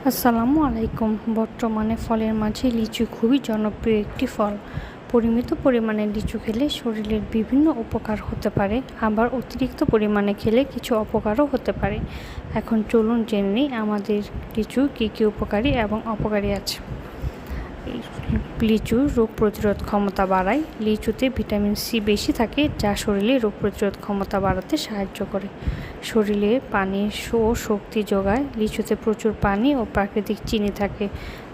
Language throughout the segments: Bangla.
আসসালামু আলাইকুম। বর্তমানে ফলের মাঝে লিচু খুবই জনপ্রিয় একটি ফল। পরিমিত পরিমাণে লিচু খেলে শরীরের বিভিন্ন উপকার হতে পারে, আবার অতিরিক্ত পরিমাণে খেলে কিছু অপকারও হতে পারে। এখন চলুন জেনে নিই আমাদের লিচু কী কী উপকারী এবং অপকারী আছে। লিচু রোগ প্রতিরোধ ক্ষমতা বাড়ায়। লিচুতে ভিটামিন সি বেশি থাকে, যা শরীরে রোগ প্রতিরোধ ক্ষমতা বাড়াতে সাহায্য করে। শরীরে পানি ও শক্তি যোগায়। লিচুতে প্রচুর পানি ও প্রাকৃতিক চিনি থাকে,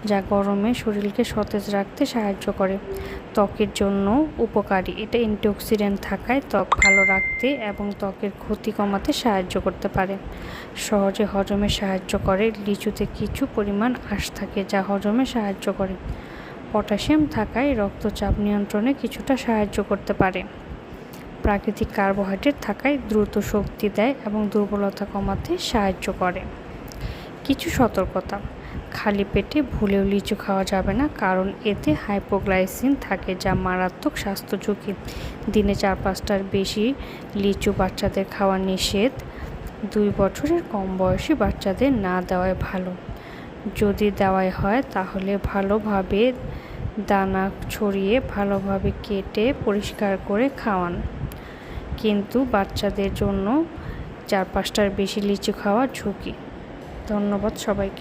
যা গরমে শরীরকে সতেজ রাখতে সাহায্য করে। ত্বকের জন্য উপকারী। এটা অ্যান্টিঅক্সিডেন্ট থাকায় ত্বক ভালো রাখতে এবং ত্বকের ক্ষতি কমাতে সাহায্য করতে পারে। সহজে হজমে সাহায্য করে। লিচুতে কিছু পরিমাণ আঁশ থাকে, যা হজমে সাহায্য করে। পটাশিয়াম থাকায় রক্তচাপ নিয়ন্ত্রণে কিছুটা সাহায্য করতে পারে। প্রাকৃতিক কার্বোহাইড্রেট থাকায় দ্রুত শক্তি দেয় এবং দুর্বলতা কমাতে সাহায্য করে। কিছু সতর্কতা: খালি পেটে ভুলেও লিচু খাওয়া যাবে না, কারণ এতে হাইপোগ্লাইসিন থাকে, যা মারাত্মক স্বাস্থ্য ঝুঁকি। দিনে 4-5টার বেশি লিচু বাচ্চাদের খাওয়া নিষেধ। 2 বছরের কম বয়সী বাচ্চাদের না দেওয়াই ভালো। যদি দেওয়াই হয় তাহলে ভালোভাবে দানা ছড়িয়ে ভালোভাবে কেটে পরিষ্কার করে খাওয়ান। কিন্তু বাচ্চাদের জন্য 4-5টার বেশি লিচু খাওয়া ঝুঁকি। ধন্যবাদ সবাইকে।